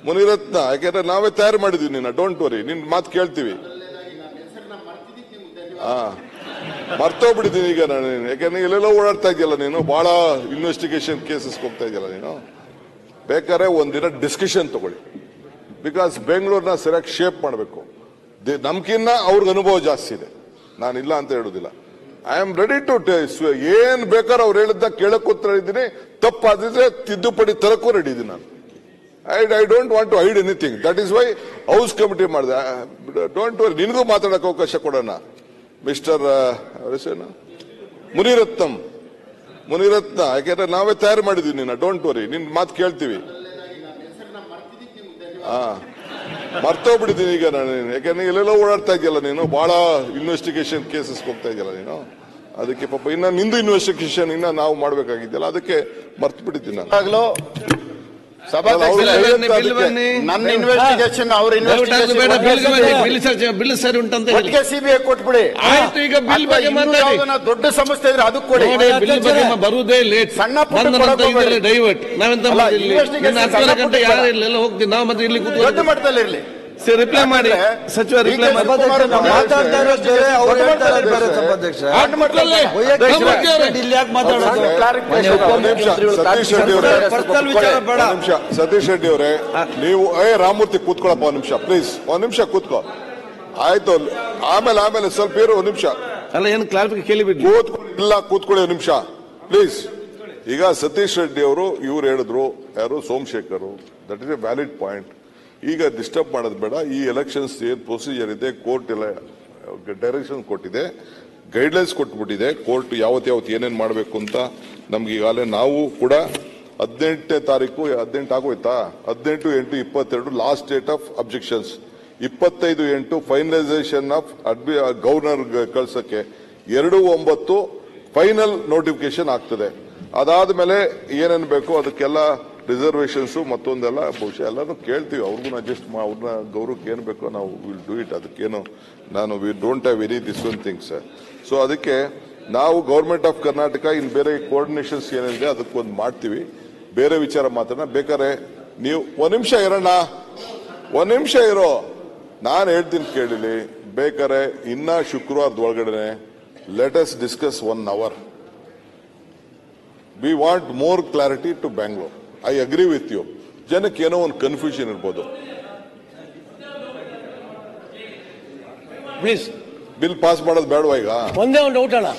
ಮುನಿರತ್ನ, ಯಾಕೆಂದ್ರೆ ನಾವೇ ತಯಾರು ಮಾಡಿದ್ವಿ ನಿನ್ನ, ಡೋಂಟ್ ವರಿ, ನಿನ್ ಮಾತು ಕೇಳ್ತೀವಿ. ಮರ್ತೋಗ್ಬಿಟ್ಟಿದ್ದೀನಿ ಈಗ ನಾನು, ಯಾಕಂದ್ರೆ ಎಲ್ಲೆಲ್ಲೋ ಓಡಾಡ್ತಾ ಇದೆಯಲ್ಲ ನೀನು, ಬಹಳ ಇನ್ವೆಸ್ಟಿಗೇಷನ್ ಕೇಸಸ್ ಹೋಗ್ತಾ ಇದೆಯಲ್ಲ ನೀನು. ಬೇಕಾದ್ರೆ ಒಂದಿನ ಡಿಸ್ಕಷನ್ ತಗೊಳ್ಳಿ, ಬಿಕಾಸ್ ಬೆಂಗಳೂರಿನ ಸರಿಯಾಗಿ ಶೇಪ್ ಮಾಡಬೇಕು. ನಮ್ಕಿನ್ನ ಅವ್ರಿಗೆ ಅನುಭವ ಜಾಸ್ತಿ ಇದೆ, ನಾನಿಲ್ಲ ಅಂತ ಹೇಳುದಿಲ್ಲ. ಐ ಆಮ್ ರೆಡಿ ಟು ಏನ್ ಬೇಕಾದ್ರೆ ಅವ್ರು ಹೇಳಿದ್ದ ಕೇಳಕ್ ಉತ್ತರ ಇದ್ದೀನಿ, ತಪ್ಪಾದಿದ್ರೆ ತಿದ್ದುಪಡಿ ತರಕ್ಕೂ ರೆಡಿ ಇದ್ದೀನಿ ನಾನು. I don't want to hide anything. That is why house committee ಮಾಡಿದೆ. ಡೋಂಟ್ ವರಿ, ನಿನಗೂ ಮಾತಾಡಕ್ಕೆ ಅವಕಾಶ ಕೊಡೋಣ. ಮಿಸ್ಟರ್ ಮುನಿರತ್ನ, ಯಾಕೆಂದ್ರೆ ನಾವೇ ತಯಾರು ಮಾಡಿದ್ವಿ ನಿನ್ನ, ಡೋಂಟ್ ವರಿ, ನಿನ್ ಮಾತು ಕೇಳ್ತೀವಿ. ಮರ್ತೋಗ್ಬಿಟ್ಟಿದ್ದೀನಿ ಈಗ ನಾನು, ಯಾಕಂದ್ರೆ ಎಲ್ಲೆಲ್ಲೋ ಓಡಾಡ್ತಾ ಇದೆಯಲ್ಲ ನೀನು, ಬಹಳ ಇನ್ವೆಸ್ಟಿಗೇಷನ್ ಕೇಸಸ್ ಹೋಗ್ತಾ ಇದೆಯಲ್ಲ ನೀನು. ಅದಕ್ಕೆ ಪಾಪ ಇನ್ನ ನಿಂದು ಇನ್ವೆಸ್ಟಿಗೇಷನ್ ಇನ್ನ ನಾವು ಮಾಡ್ಬೇಕಾಗಿದ್ದಲ್ಲ, ಅದಕ್ಕೆ ಮರ್ತು ಬಿಟ್ಟಿದ್ದೀನಿ ನಾನು. ನನ್ನ ಇನ್ವೆಸ್ಟಿಗೇಷನ್ ಅವ್ರ ಸಿಬಿಐ ಕೊಟ್ಬಿಡಿ. ಈಗ ಬಿಲ್ ಬಗ್ಗೆ ದೊಡ್ಡ ಸಮಸ್ಯೆ ಇದ್ರೆ ಅದಕ್ಕೆ ಕೊಡಿ. ಬರುವುದೇ ಲೇಟ್, ಸಣ್ಣ ಡೈವರ್ಟ್. ನಾವೆಂತ ಗಂಟೆ ಯಾರು ಇರಲಿಲ್ಲ, ಹೋಗ್ತೀವಿ ನಾವು. ಮತ್ತೆ ಇಲ್ಲಿ ದೊಡ್ಡ ಮಟ್ಟದಲ್ಲಿ ಇರಲಿ, ರಿಪ್ಲೈ ಮಾಡಿ ಸಚಿವ, ರಿಪ್ಲೈ ಮಾಡಿ. ಸತೀಶ್ ರೆಡ್ಡಿ ಅವರೇ, ನೀವು ರಾಮಮೂರ್ತಿ ಕೂತ್ಕೊಳ್ಳಪ್ಪ ಒಂದ್ ನಿಮಿಷ ಪ್ಲೀಸ್, ಒಂದ್ ನಿಮಿಷ ಕೂತ್ಕೋ. ಆಯ್ತು, ಆಮೇಲೆ ಸ್ವಲ್ಪ ಇರು ಒಂದ್ ನಿಮಿಷ. ಅಲ್ಲ, ಏನು ಕ್ಲಾರಿಫಿಕೇಶನ್ ಕೇಳಿಬಿಟ್ಟು ಇಲ್ಲ, ಕೂತ್ಕೊಳ್ಳಿ ಒಂದ್ ನಿಮಿಷ ಪ್ಲೀಸ್. ಈಗ ಸತೀಶ್ ರೆಡ್ಡಿ ಅವರು ಇವ್ರು ಹೇಳಿದ್ರು, ಯಾರು Somashekhar, that is a valid point. ಈಗ ಡಿಸ್ಟರ್ಬ್ ಮಾಡೋದು ಬೇಡ. ಈ ಎಲೆಕ್ಷನ್ಸ್ ಏನ್ ಪ್ರೊಸೀಜರ್ ಇದೆ, ಕೋರ್ಟ್ ಎಲ್ಲ ಡೈರೆಕ್ಷನ್ ಕೊಟ್ಟಿದೆ, ಗೈಡ್ಲೈನ್ಸ್ ಕೊಟ್ಬಿಟ್ಟಿದೆ ಕೋರ್ಟ್, ಯಾವತ್ತು ಏನೇನ್ ಮಾಡಬೇಕು ಅಂತ ನಮ್ಗೆ ಈಗಾಗಲೇ. ನಾವು ಕೂಡ 18ನೇ ತಾರೀಕು, 18 ಆಗೋಯ್ತಾ, 18/8/22 last date of objections, 25/8 finalisation of governor ಕಳ್ಸಕ್ಕೆ, 2/9 ಫೈನಲ್ ನೋಟಿಫಿಕೇಶನ್ ಆಗ್ತದೆ. ಅದಾದ್ಮೇಲೆ ಏನೇನ್ ಬೇಕು ಅದಕ್ಕೆಲ್ಲ ರಿಸರ್ವೇಶನ್ಸ್ ಮತ್ತೊಂದೆಲ್ಲ ಬಹುಶಃ ಎಲ್ಲಾನು ಕೇಳ್ತೀವಿ. ಅವ್ರಿಗೂ ಅಡ್ಜಸ್ಟ್ ಅವ್ರನ್ನ ಗೌರವಕ್ಕೆ ಏನ್ ಬೇಕೋ ನಾವು ವಿಲ್ ಡೂ ಇಟ್. ಅದಕ್ಕೇನು we don't have very this one things. So ಅದಕ್ಕೆ ನಾವು ಗವರ್ಮೆಂಟ್ ಆಫ್ ಕರ್ನಾಟಕ ಇನ್ ಬೇರೆ ಕೋಆರ್ಡಿನೇಷನ್ಸ್ ಏನಿದೆ ಅದಕ್ಕೊಂದು ಮಾಡ್ತೀವಿ. ಬೇರೆ ವಿಚಾರ ಮಾತಾಡೋಣ. ಬೇಕಾದ್ರೆ ನೀವು ಒಂದ್ ನಿಮಿಷ ಇರೋಣ, ಒಂದ್ ನಿಮಿಷ ಇರೋ, ನಾನು ಹೇಳ್ತೀನಿ ಕೇಳಿಲಿ. ಬೇಕಾದ್ರೆ ಇನ್ನ ಶುಕ್ರವಾರದ ಒಳಗಡೆ let us discuss 1 hour. We want more clarity to Bangalore. I agree with you. ಜನಕ್ಕೆ ಏನೋ ಒಂದು ಕನ್ಫ್ಯೂಷನ್ ಇರ್ಬೋದು. ಪ್ಲೀಸ್ ಬಿಲ್ ಪಾಸ್ ಮಾಡೋದು ಬೇಡವಾ? ಈಗ ಒಂದೇ ಒಂದು ಡೌಟ್ ಅಣ್ಣ,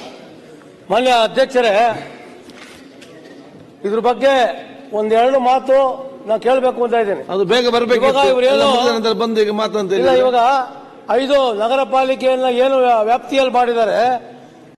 ಮಾನ್ಯ ಅಧ್ಯಕ್ಷರೇ, ಇದ್ರ ಬಗ್ಗೆ ಒಂದೆರಡು ಮಾತು ನಾನು ಕೇಳಬೇಕು ಅಂತ ಇದ್ದೇನೆ. ಅದು ಬೇಗ ಬರಬೇಕು. ಬಂದು ಈಗ ಮಾತಂತ ಇವಾಗ 5 ನಗರ ಪಾಲಿಕೆಯನ್ನ ಏನು ವ್ಯಾಪ್ತಿಯಲ್ಲಿ ಮಾಡಿದ್ದಾರೆ,